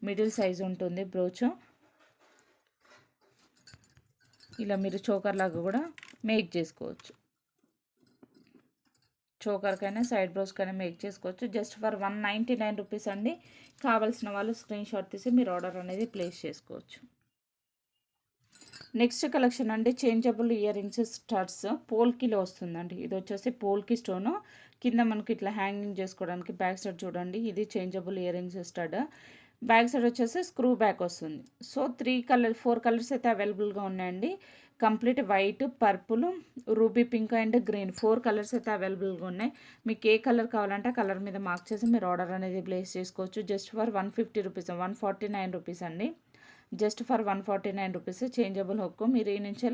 మిడిల్ సైజ్ ఉంటుంది బ్రోచ్. ఇలా మీరు చోకర్ లాగా కూడా మేక్ చేసుకోవచ్చు, చోకర్కైనా సైడ్ బ్రోస్కైనా మేక్ చేసుకోవచ్చు. జస్ట్ ఫర్ 199 రూపీస్ అండి. కావాల్సిన వాళ్ళు స్క్రీన్ షాట్ తీసి మీరు ఆర్డర్ అనేది ప్లేస్ చేసుకోవచ్చు. నెక్స్ట్ కలెక్షన్ అండి చేంజబుల్ ఇయర్ రింగ్స్ స్టడ్స్ పోల్కీలో వస్తుందండి. ఇది వచ్చేసి పోల్కీ స్టోను, కింద మనకి ఇట్లా హ్యాంగింగ్ చేసుకోవడానికి బ్యాక్ సైడ్ చూడండి, ఇది changeable ear rings stud. Back side వచ్చేసి స్క్రూ బ్యాక్ వస్తుంది. సో 4 కలర్స్ అయితే అవైలబుల్గా ఉన్నాయండి. Complete white, purple, ruby pink and green 4 colours అయితే అవైలబుల్గా ఉన్నాయి. మీకు ఏ కలర్ కావాలంటే ఆ కలర్ మీద మార్క్ చేసి మీరు ఆర్డర్ అనేది ప్లేస్ చేసుకోవచ్చు. జస్ట్ ఫర్ 150 రూపీస్, 149 రూపీస్ అండి. Just for 149 rupees. Changeable hook, మీరు ఈ నుంచి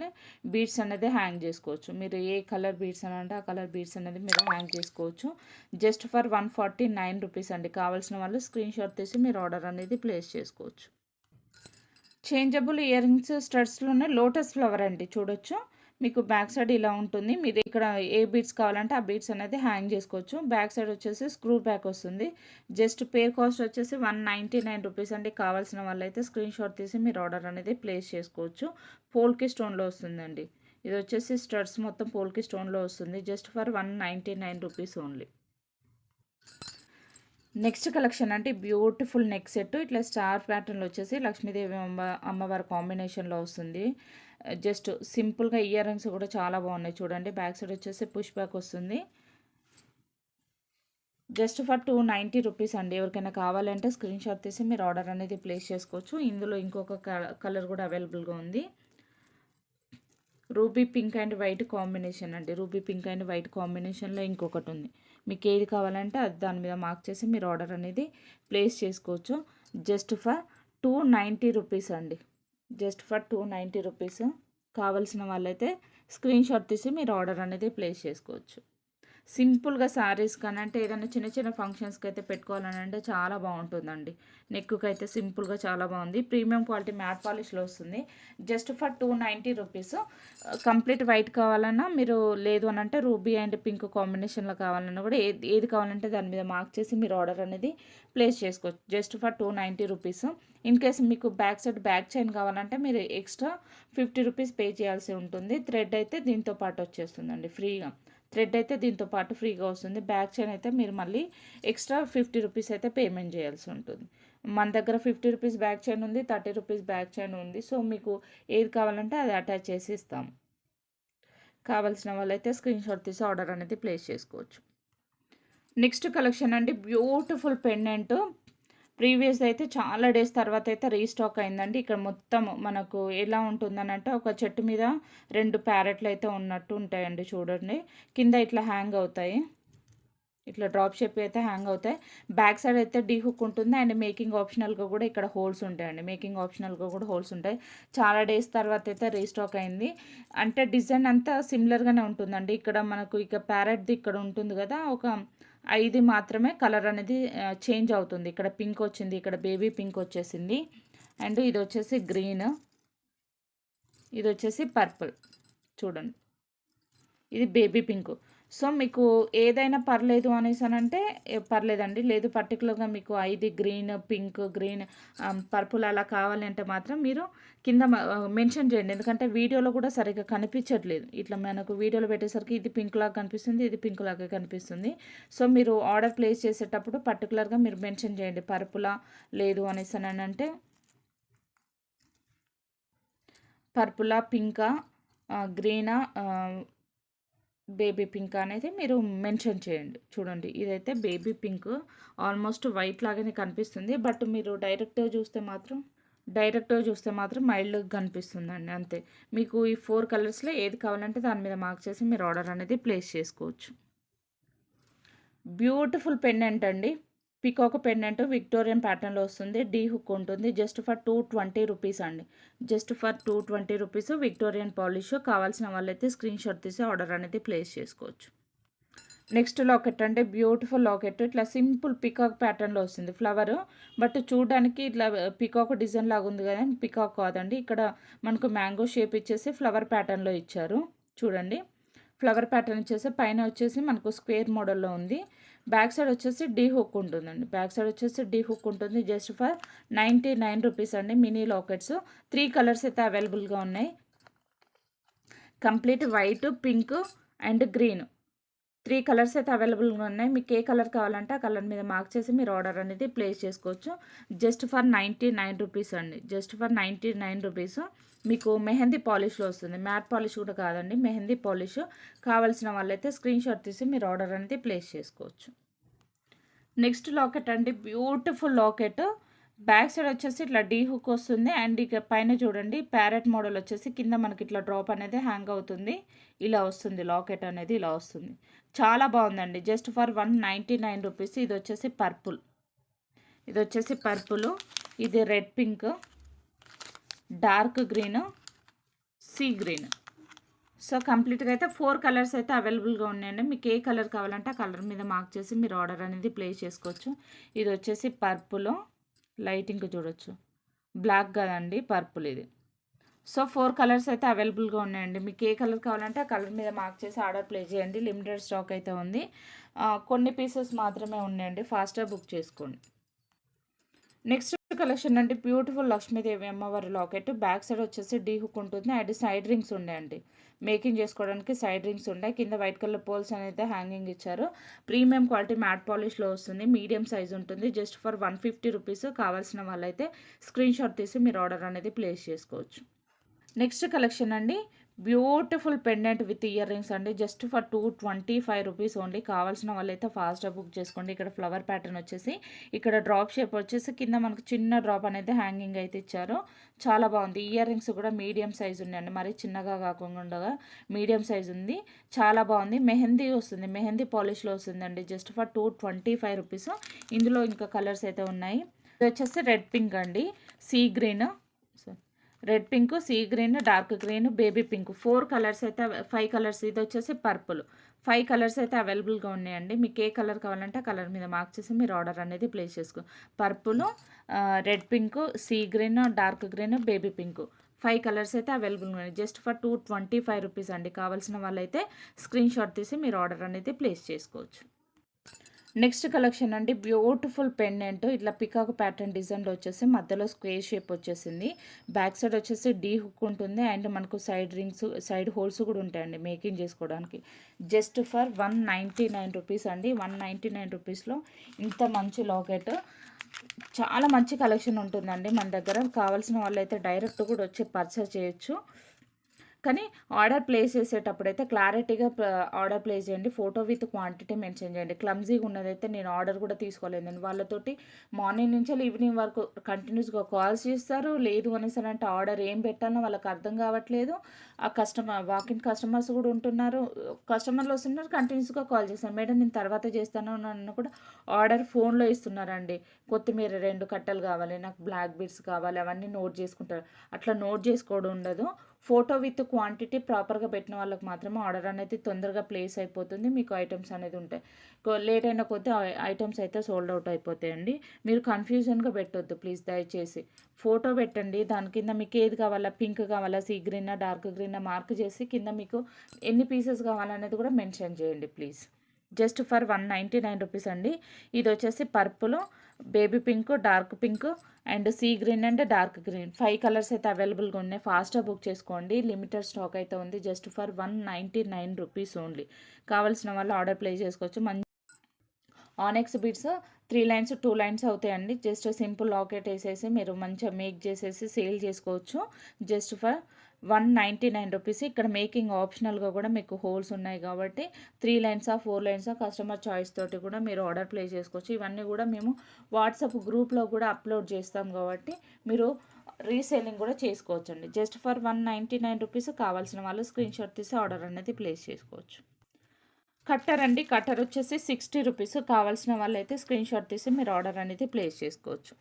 బీడ్స్ అనేది హ్యాంగ్ చేసుకోవచ్చు. మీరు ఏ కలర్ బీడ్స్ అని అంటే ఆ కలర్ బీడ్స్ అనేది మీరు హ్యాంగ్ చేసుకోవచ్చు. జస్ట్ ఫర్ 149 రూపీస్ అండి. కావాల్సిన వాళ్ళు స్క్రీన్ షాట్ తీసి మీరు ఆర్డర్ అనేది ప్లేస్ చేసుకోవచ్చు. చేంజబుల్ ఇయర్ రింగ్స్ స్టడ్స్లోనే లోటస్ ఫ్లవర్ అండి, చూడొచ్చు. మీకు బ్యాక్ సైడ్ ఇలా ఉంటుంది, మీరు ఇక్కడ ఏ బీడ్స్ కావాలంటే ఆ బీడ్స్ అనేది హ్యాంగ్ చేసుకోవచ్చు. బ్యాక్ సైడ్ వచ్చేసి స్క్రూ బ్యాక్ వస్తుంది. జస్ట్ పేర్ కాస్ట్ వచ్చేసి 199 రూపీస్ అండి. కావాల్సిన వాళ్ళైతే స్క్రీన్ షాట్ తీసి మీరు ఆర్డర్ అనేది ప్లేస్ చేసుకోవచ్చు. పోల్కి స్టోన్లో వస్తుందండి. ఇది వచ్చేసి స్టడ్స్ మొత్తం పోల్కి స్టోన్లో వస్తుంది. Just for 199 rupees only. Next collection అంటే బ్యూటిఫుల్ నెక్ సెట్, ఇట్లా స్టార్ ప్యాటర్న్లో వచ్చేసి లక్ష్మీదేవి అమ్మవారి కాంబినేషన్లో వస్తుంది. జస్ట్ సింపుల్గా ఇయర్ రింగ్స్ కూడా చాలా బాగున్నాయి చూడండి. బ్యాక్ సైడ్ వచ్చేసి పుష్ బ్యాక్ వస్తుంది. జస్ట్ ఫర్ 290 రూపీస్ అండి. ఎవరికైనా కావాలంటే స్క్రీన్ షాట్ తీసి మీరు ఆర్డర్ అనేది ప్లేస్ చేసుకోవచ్చు. ఇందులో ఇంకొక కలర్ కూడా అవైలబుల్గా ఉంది, ruby pink and white combination అండి. రూబీ పింక్ అండ్ వైట్ కాంబినేషన్లో ఇంకొకటి ఉంది. మీకు ఏది కావాలంటే అది దాని మీద మార్క్ చేసి మీరు ఆర్డర్ అనేది ప్లేస్ చేసుకోవచ్చు. జస్ట్ ఫర్ 290 రూపీస్ అండి. Just for 290 rupees. కావాల్సిన వాళ్ళైతే స్క్రీన్ షాట్ తీసి మీరు ఆర్డర్ అనేది ప్లేస్ చేసుకోవచ్చు. సింపుల్గా శారీస్ కానీ అంటే ఏదైనా చిన్న చిన్న ఫంక్షన్స్కి అయితే పెట్టుకోవాలని అంటే చాలా బాగుంటుందండి. నెక్కి అయితే సింపుల్గా చాలా బాగుంది. ప్రీమియం క్వాలిటీ మ్యాట్ పాలిష్లో వస్తుంది. Just for 290 rupees. Complete white కావాలన్నా మీరు, లేదు అని అంటే రూబీ అండ్ పింక్ కాంబినేషన్లో కావాలన్నా కూడా ఏది కావాలంటే దాని మీద మార్క్ చేసి మీరు ఆర్డర్ అనేది ప్లేస్ చేసుకోవచ్చు. Just for 290 rupees. In case మీకు బ్యాక్ సైడ్ బ్యాక్ చైన్ కావాలంటే మీరు ఎక్స్ట్రా 50 రూపీస్ పే చేయాల్సి ఉంటుంది. థ్రెడ్ అయితే దీంతో పాటు వచ్చేస్తుందండి ఫ్రీగా. థ్రెడ్ అయితే దీంతో పాటు ఫ్రీగా వస్తుంది. బ్యాక్ చైన్ అయితే మీరు మళ్ళీ ఎక్స్ట్రా 50 రూపీస్ అయితే పేమెంట్ చేయాల్సి ఉంటుంది. మన దగ్గర 50 రూపీస్ బ్యాక్ చైన్ ఉంది, 30 రూపీస్ బ్యాక్ చైన్ ఉంది. సో మీకు ఏది కావాలంటే అది అటాచ్ చేసి ఇస్తాము. కావాల్సిన వాళ్ళైతే స్క్రీన్ షాట్ తీసి ఆర్డర్ అనేది ప్లేస్ చేసుకోవచ్చు. నెక్స్ట్ కలెక్షన్ అండి బ్యూటిఫుల్ పెండెంట్. ప్రీవియస్ అయితే చాలా డేస్ తర్వాత అయితే రీస్టాక్ అయిందండి. ఇక్కడ మొత్తం మనకు ఎలా ఉంటుందని అంటే ఒక చెట్టు మీద 2 ప్యారెట్లు అయితే ఉన్నట్టు ఉంటాయండి చూడండి. కింద ఇట్లా హ్యాంగ్ అవుతాయి, ఇట్లా డ్రాప్ షేప్ అయితే హ్యాంగ్ అవుతాయి. బ్యాక్ సైడ్ అయితే డీ హుక్ ఉంటుంది అండ్ మేకింగ్ ఆప్షనల్గా కూడా ఇక్కడ హోల్స్ ఉంటాయండి. మేకింగ్ ఆప్షనల్గా కూడా హోల్స్ ఉంటాయి. చాలా డేస్ తర్వాత అయితే రీస్టాక్ అయింది. అంటే డిజైన్ అంతా సిమిలర్గానే ఉంటుందండి. ఇక్కడ మనకు ఇక ప్యారెట్ది ఇక్కడ ఉంటుంది కదా, ఒక 5 మాత్రమే కలర్ అనేది చేంజ్ అవుతుంది. ఇక్కడ పింక్ వచ్చింది, ఇక్కడ బేబీ పింక్ వచ్చేసింది, అండ్ ఇది వచ్చేసి గ్రీన్, ఇది వచ్చేసి పర్పుల్ చూడండి, ఇది బేబీ పింక్. సో మీకు ఏదైనా పర్లేదు అనేసి అంటే పర్లేదండి. లేదు పర్టికులర్గా మీకు 5 గ్రీన్, పింక్, గ్రీన్, పర్పుల్ అలా కావాలి అంటే మాత్రం మీరు కింద మెన్షన్ చేయండి. ఎందుకంటే వీడియోలో కూడా సరిగ్గా కనిపించట్లేదు. ఇట్లా మనకు వీడియోలో పెట్టేసరికి ఇది పింక్ లాగా కనిపిస్తుంది, ఇది పింక్ లాగా కనిపిస్తుంది. సో మీరు ఆర్డర్ ప్లేస్ చేసేటప్పుడు పర్టికులర్గా మీరు మెన్షన్ చేయండి పర్పులా లేదు అనేసి అని అంటే, పర్పులా, పింకా, గ్రీనా, బేబీ పింక్ అనేది మీరు మెన్షన్ చేయండి. చూడండి ఇదైతే బేబీ పింక్, ఆల్మోస్ట్ వైట్ లాగానే కనిపిస్తుంది. బట్ మీరు డైరెక్ట్గా చూస్తే మాత్రం మైల్డ్గా కనిపిస్తుందండి అంతే. మీకు ఈ 4 కలర్స్లో ఏది కావాలంటే దాని మీద మార్క్ చేసి మీరు ఆర్డర్ అనేది ప్లేస్ చేసుకోవచ్చు. బ్యూటిఫుల్ పెండెంట్ అండి, పికాక్ పెండెంట్ విక్టోరియన్ ప్యాటర్న్లో వస్తుంది. డీ హుక్ ఉంటుంది. జస్ట్ ఫర్ 220 రూపీస్ అండి. Just for 220 rupees Victorian polish. కావాల్సిన వాళ్ళైతే స్క్రీన్ షాట్ తీసి ఆర్డర్ అనేది ప్లేస్ చేసుకోవచ్చు. నెక్స్ట్ లాకెట్ అంటే బ్యూటిఫుల్ లాకెట్, ఇట్లా సింపుల్ పికాక్ ప్యాటర్న్లో వస్తుంది ఫ్లవర్. బట్ చూడడానికి ఇట్లా పికాక్ డిజైన్ లాగా ఉంది కదా, పికాక్ కాదండి. ఇక్కడ మనకు మ్యాంగో షేప్ ఇచ్చేసి ఫ్లవర్ ప్యాటర్న్లో ఇచ్చారు చూడండి. ఫ్లవర్ ప్యాటర్న్ వచ్చేసి పైన వచ్చేసి మనకు స్క్వేర్ మోడల్లో ఉంది. బ్యాక్ సైడ్ వచ్చేసి డీ హుక్ ఉంటుందండి. బ్యాక్ సైడ్ వచ్చేసి డీ హుక్ ఉంటుంది. జస్ట్ ఫర్ 99 రూపీస్ అండి. మినీ లాకెట్స్ 3 కలర్స్ అయితే అవైలబుల్గా ఉన్నాయి. Complete white, pink and green 3 colours అయితే అవైలబుల్గా ఉన్నాయి. మీకు ఏ కలర్ కావాలంటే ఆ కలర్ మీద మార్క్ చేసి మీరు ఆర్డర్ అనేది ప్లేస్ చేసుకోవచ్చు. జస్ట్ ఫర్ 99 రూపీస్ అండి. Just for 99 rupees. మీకు మెహందీ పాలిష్లో వస్తుంది. మ్యాట్ పాలిష్ కూడా కాదండి, మెహందీ పాలిష్. కావాల్సిన వాళ్ళైతే స్క్రీన్ షాట్ తీసి మీరు ఆర్డర్ అనేది ప్లేస్ చేసుకోవచ్చు. నెక్స్ట్ లాకెట్ అండి, బ్యూటిఫుల్ లాకెట్. బ్యాక్ సైడ్ వచ్చేసి ఇట్లా డీ హుక్ వస్తుంది అండ్ ఇక పైన చూడండి ప్యారెట్ మోడల్ వచ్చేసి కింద మనకి ఇట్లా డ్రాప్ అనేది హ్యాంగ్ అవుతుంది. ఇలా వస్తుంది లాకెట్ అనేది, ఇలా వస్తుంది. చాలా బాగుందండి. Just for 199 rupees. ఇది వచ్చేసి పర్పుల్, ఇది వచ్చేసి పర్పుల్, ఇది red pink, dark green, sea green. So కంప్లీట్గా అయితే 4 కలర్స్ అయితే అవైలబుల్గా ఉన్నాయండి. మీకు ఏ కలర్ కావాలంటే ఆ కలర్ మీద మార్క్ చేసి మీరు ఆర్డర్ అనేది ప్లేస్ చేసుకోవచ్చు. ఇది వచ్చేసి పర్పుల్, లైటింగ్ చూడొచ్చు, బ్లాక్ కదండి, పర్పుల్ ఇది. సో 4 కలర్స్ అయితే అవైలబుల్గా ఉన్నాయండి. మీకు ఏ కలర్ కావాలంటే ఆ కలర్ మీద మార్క్ చేసి ఆర్డర్ ప్లేస్ చేయండి. లిమిటెడ్ స్టాక్ అయితే ఉంది. కొన్ని పీసెస్ మాత్రమే ఉన్నాయండి, ఫాస్ట్గా బుక్ చేసుకోండి. నెక్స్ట్ కలెక్షన్ అండి, బ్యూటిఫుల్ లక్ష్మీదేవి అమ్మవారి లాకెట్. బ్యాక్ సైడ్ వచ్చేసి డీ హుక్ ఉంటుంది అండ్ సైడ్ రింగ్స్ ఉన్నాయండి. మేకింగ్ చేసుకోవడానికి సైడ్ రింగ్స్ ఉన్నాయి. కింద వైట్ కలర్ పోల్స్ అనేది హ్యాంగింగ్ ఇచ్చారు. ప్రీమియం క్వాలిటీ మ్యాట్ పాలిష్లో వస్తుంది. మీడియం సైజ్ ఉంటుంది. Just for 150 rupees. కావాల్సిన వాళ్ళైతే స్క్రీన్ షాట్ తీసి మీరు ఆర్డర్ అనేది ప్లేస్ చేసుకోవచ్చు. నెక్స్ట్ కలెక్షన్ అండి, beautiful pendant with earrings అండి. Just for 225 rupees only. కావాల్సిన వాళ్ళైతే ఫాస్ట్గా బుక్ చేసుకోండి. ఇక్కడ ఫ్లవర్ ప్యాటర్న్ వచ్చేసి ఇక్కడ డ్రాప్ షేప్ వచ్చేసి కింద మనకు చిన్న డ్రాప్ అనేది హ్యాంగింగ్ అయితే ఇచ్చారు. చాలా బాగుంది. ఇయర్ రింగ్స్ కూడా మీడియం సైజ్ ఉన్నాయండి, మరి చిన్నగా కాకుండా మీడియం సైజ్ ఉంది. చాలా బాగుంది. మెహందీ వస్తుంది, మెహందీ పాలిష్లో వస్తుందండి. Just for 225 rupees. ఇందులో ఇంకా కలర్స్ అయితే ఉన్నాయి. ఇది వచ్చేసి రెడ్ పింక్ అండి, sea green, red pink, sea green, dark green, baby pink 4 colours అయితే 5 కలర్స్. ఇది వచ్చేసి పర్పుల్. 5 కలర్స్ అయితే అవైలబుల్గా ఉన్నాయండి. మీకు ఏ కలర్ కావాలంటే ఆ కలర్ మీద మార్క్ చేసి మీరు ఆర్డర్ అనేది ప్లేస్ చేసుకో. Purple, red pink, sea green, dark green, baby pink 5 colours అయితే అవైలబుల్గా ఉన్నాయి. జస్ట్ ఫర్ 225 రూపీస్ అండి. కావాల్సిన వాళ్ళైతే స్క్రీన్ షాట్ తీసి మీరు ఆర్డర్ అనేది ప్లేస్ చేసుకోవచ్చు. నెక్స్ట్ కలెక్షన్ అండి, బ్యూటిఫుల్ పెండెంట్. ఇట్లా పికాక్ ప్యాటర్న్ డిజైన్లో వచ్చేసి మధ్యలో స్క్వేర్ షేప్ వచ్చేసింది. బ్యాక్ సైడ్ వచ్చేసి డీ హుక్ ఉంటుంది అండ్ మనకు సైడ్ రింగ్స్, సైడ్ హోల్స్ కూడా ఉంటాయండి మేకింగ్ చేసుకోవడానికి. జస్ట్ ఫర్ 199 రూపీస్ అండి. 199 రూపీస్లో ఇంత మంచి లాకెట్. చాలా మంచి కలెక్షన్ ఉంటుందండి మన దగ్గర. కావాల్సిన వాళ్ళైతే డైరెక్ట్ కూడా వచ్చి పర్చేస్ చేయొచ్చు. కానీ ఆర్డర్ ప్లేస్ చేసేటప్పుడు అయితే క్లారిటీగా ఆర్డర్ ప్లేస్ చేయండి. ఫోటో విత్ క్వాంటిటీ మెన్షన్ చేయండి. క్లమ్జీగా ఉన్నదైతే నేను ఆర్డర్ కూడా తీసుకోలేదండి. వాళ్ళతోటి మార్నింగ్ నుంచి ఈవినింగ్ వరకు కంటిన్యూస్గా కాల్స్ చేస్తారు. లేదు అనేసారంటే ఆర్డర్ ఏం పెట్టాలో వాళ్ళకి అర్థం కావట్లేదు. ఆ వాకిన్ కస్టమర్స్ కూడా ఉంటున్నారు, కస్టమర్లు వస్తున్నారు, కంటిన్యూస్గా కాల్ చేస్తారు. మేడం నేను తర్వాత చేస్తాను నన్ను కూడా ఆర్డర్ ఫోన్లో ఇస్తున్నారండి. కొత్తిమీర 2 కట్టలు కావాలి, నాకు బ్లాక్ బీడ్స్ కావాలి, అవన్నీ నోట్ చేసుకుంటారు. అట్లా నోట్ చేసుకోవడం ఉండదు. ఫోటో విత్ క్వాంటిటీ ప్రాపర్గా పెట్టిన వాళ్ళకి మాత్రమే ఆర్డర్ అనేది తొందరగా ప్లేస్ అయిపోతుంది. మీకు ఐటమ్స్ అనేది ఉంటాయి. లేట్ అయిన కొద్దీ ఐటమ్స్ అయితే సోల్డ్ అవుట్ అయిపోతాయండి. మీరు కన్ఫ్యూజన్గా పెట్టొద్దు ప్లీజ్, దయచేసి ఫోటో పెట్టండి. దాని కింద మీకు ఏది కావాలా, పింక్ కావాలా, సీ గ్రీనా, డార్క్ గ్రీనా మార్క్ చేసి కింద మీకు ఎన్ని పీసెస్ కావాలనేది కూడా మెన్షన్ చేయండి ప్లీజ్. జస్ట్ ఫర్ 199 రూపీస్ అండి. ఇది వచ్చేసి purple, baby pink, dark pink and sea green and dark green 5 colours అయితే అవైలబుల్గా ఉన్నాయి. ఫాస్ట్గా బుక్ చేసుకోండి. లిమిటెడ్ స్టాక్ అయితే ఉంది. Just for 199 rupees only. కావాల్సిన వాళ్ళు ఆర్డర్ ప్లేస్ చేసుకోవచ్చు. ఆనెక్స్ బీడ్స్ 3 లైన్స్ 2 లైన్స్ అవుతాయండి. జస్ట్ సింపుల్ లాకెట్ వేసేసి మీరు మంచిగా మేక్ చేసేసి సేల్ చేసుకోవచ్చు. Just for 199 rupees. ఇక్కడ మేకింగ్ ఆప్షనల్గా కూడా మీకు హోల్స్ ఉన్నాయి కాబట్టి 3 లైన్సా 4 లైన్సా కస్టమర్ చాయిస్ తోటి కూడా మీరు ఆర్డర్ ప్లేస్ చేసుకోవచ్చు. ఇవన్నీ కూడా మేము వాట్సాప్ గ్రూప్లో కూడా అప్లోడ్ చేస్తాం కాబట్టి మీరు రీసేలింగ్ కూడా చేసుకోవచ్చు అండి. Just for 199 rupees. కావాల్సిన వాళ్ళు స్క్రీన్ షాట్ తీసి ఆర్డర్ అనేది ప్లేస్ చేసుకోవచ్చు. కట్టర్ అండి, కట్టర్ వచ్చేసి 60 రూపీస్. కావాల్సిన వాళ్ళైతే స్క్రీన్ షాట్ తీసి మీరు ఆర్డర్ అనేది ప్లేస్ చేసుకోవచ్చు.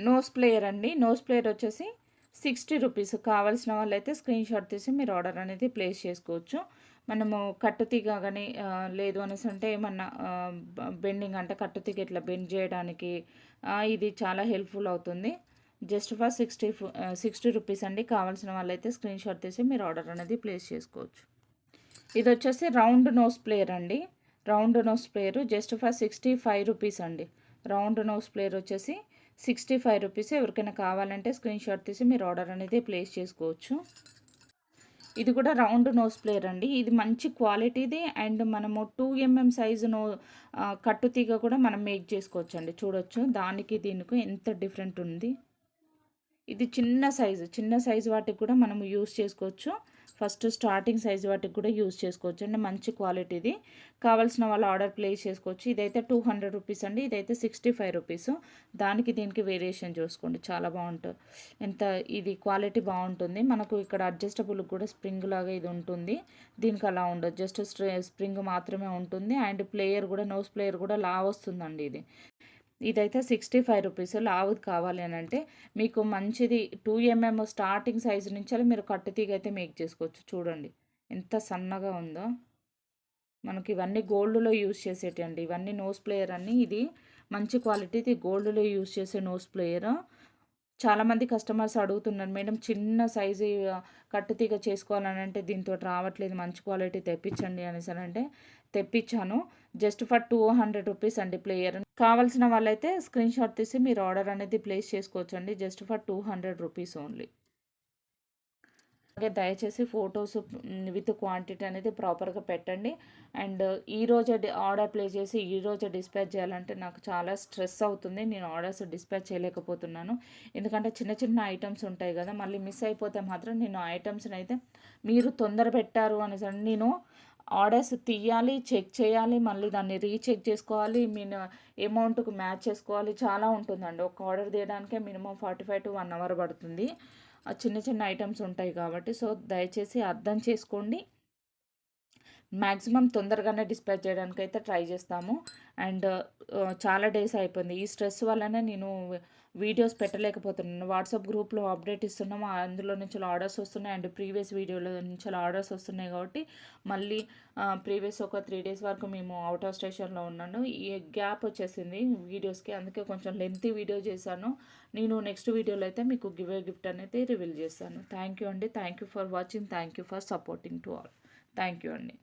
నోస్ ప్లేయర్ అండి, నోస్ ప్లేయర్ వచ్చేసి 60 రూపీస్. కావాల్సిన వాళ్ళైతే స్క్రీన్ షాట్ తీసి మీరు ఆర్డర్ అనేది ప్లేస్ చేసుకోవచ్చు. మనము కట్టుతీగ కానీ లేదు అనేసి అంటే ఏమన్నా బెండింగ్ అంటే కట్టుతీగ ఇట్లా బెండ్ చేయడానికి ఇది చాలా హెల్ప్ఫుల్ అవుతుంది. జస్ట్ ఫర్ 60 రూపీస్ అండి. కావాల్సిన వాళ్ళైతే స్క్రీన్ షాట్ తీసి మీరు ఆర్డర్ అనేది ప్లేస్ చేసుకోవచ్చు. ఇది వచ్చేసి రౌండ్ నోస్ ప్లేయర్ అండి. Round nose plier just for 65 rupees అండి. రౌండ్ నోస్ ప్లేయర్ వచ్చేసి 65 రూపీస్. ఎవరికైనా కావాలంటే స్క్రీన్ షాట్ తీసి మీరు ఆర్డర్ అనేది ప్లేస్ చేసుకోవచ్చు. ఇది కూడా రౌండ్ నోస్ ప్లేయర్ అండి. ఇది మంచి క్వాలిటీది అండ్ మనము 2 mm సైజు కట్టు తీగ కూడా మనం మేక్ చేసుకోవచ్చు అండి. చూడొచ్చు దానికి దీనికి ఎంత డిఫరెంట్ ఉంది. ఇది చిన్న సైజు వాటికి కూడా మనం యూస్ చేసుకోవచ్చు. ఫస్ట్ స్టార్టింగ్ సైజు వాటికి కూడా యూస్ చేసుకోవచ్చు అండి. మంచి క్వాలిటీది. కావాల్సిన వాళ్ళు ఆర్డర్ ప్లేస్ చేసుకోవచ్చు. ఇదైతే 200 రూపీస్ అండి. ఇదైతే 65 రూపీస్. దానికి దీనికి వేరియేషన్ చూసుకోండి, చాలా బాగుంటుంది. ఇది క్వాలిటీ బాగుంటుంది. మనకు ఇక్కడ అడ్జస్టబుల్ కూడా స్ప్రింగ్ లాగా ఇది ఉంటుంది. దీనికి అలా ఉండదు, జస్ట్ స్ప్రింగ్ మాత్రమే ఉంటుంది. అండ్ ప్లేయర్ కూడా నోస్ ప్లేయర్ కూడా లావ్ వస్తుందండి. ఇదైతే 65 రూపీస్. లావుది కావాలి అని అంటే మీకు మంచిది 2 mm స్టార్టింగ్ సైజు నుంచి మీరు కట్టుతీగ అయితే మేక్ చేసుకోవచ్చు. చూడండి ఎంత సన్నగా ఉందో. మనకి ఇవన్నీ గోల్డ్లో యూస్ చేసేటండి. ఇవన్నీ నోస్ ప్లేయర్ అన్నీ. ఇది మంచి క్వాలిటీ. ఇది గోల్డ్లో యూస్ చేసే నోస్ ప్లేయర్. చాలామంది కస్టమర్స్ అడుగుతున్నారు, మేడం చిన్న సైజు కట్టుతీగ చేసుకోవాలని అంటే దీంతో రావట్లేదు, మంచి క్వాలిటీ తెప్పించండి అనేసి అంటే తెప్పించాను. జస్ట్ ఫర్ 200 రూపీస్ అండి ప్లేయర్. కావాల్సిన వాళ్ళైతే స్క్రీన్ షాట్ తీసి మీరు ఆర్డర్ అనేది ప్లేస్ చేసుకోవచ్చు అండి. Just for 200 rupees only. అలాగే దయచేసి ఫొటోస్ విత్ క్వాంటిటీ అనేది ప్రాపర్గా పెట్టండి. అండ్ ఈరోజే ఆర్డర్ ప్లేస్ చేసి ఈరోజే డిస్పాచ్ చేయాలంటే నాకు చాలా స్ట్రెస్ అవుతుంది. నేను ఆర్డర్స్ డిస్పాచ్ చేయలేకపోతున్నాను. ఎందుకంటే చిన్న ఐటమ్స్ ఉంటాయి కదా, మళ్ళీ మిస్ అయిపోతే మాత్రం నేను ఐటమ్స్ని అయితే మీరు తొందర పెట్టారు అనేసి నేను ఆర్డర్స్ తీయాలి, చెక్ చేయాలి, మళ్ళీ దాన్ని రీచెక్ చేసుకోవాలి, నేను అమౌంట్కి మ్యాచ్ చేసుకోవాలి, చాలా ఉంటుందండి. ఒక ఆర్డర్ తీయడానికే మినిమం 45 to 1 hour పడుతుంది. చిన్న ఐటమ్స్ ఉంటాయి కాబట్టి. సో దయచేసి అర్థం చేసుకోండి. మ్యాక్సిమం తొందరగానే డిస్పాచ్ చేయడానికి అయితే ట్రై చేస్తాము. అండ్ చాలా డేస్ అయిపోయింది. ఈ స్ట్రెస్ వల్లనే నేను వీడియోస్ పెట్టలేకపోతున్నాను. వాట్సాప్ గ్రూప్లో అప్డేట్ ఇస్తున్నాము, అందులో నుంచి ఆర్డర్స్ వస్తున్నాయి. అండ్ ప్రీవియస్ వీడియోలో నుంచి ఆర్డర్స్ వస్తున్నాయి కాబట్టి మళ్ళీ ప్రీవియస్ ఒక 3 days వరకు మేము అవుట్ ఆఫ్ స్టేషన్లో ఉన్నాను. ఈ గ్యాప్ వచ్చేసింది వీడియోస్కి, అందుకే కొంచెం లెంతీ వీడియో చేశాను. నేను నెక్స్ట్ వీడియోలో అయితే మీకు గిఫ్ట్ అనేది రివీల్ చేస్తాను. థ్యాంక్ యూ అండి. Thank you for watching. Thank you for supporting to all. Thank you అండి.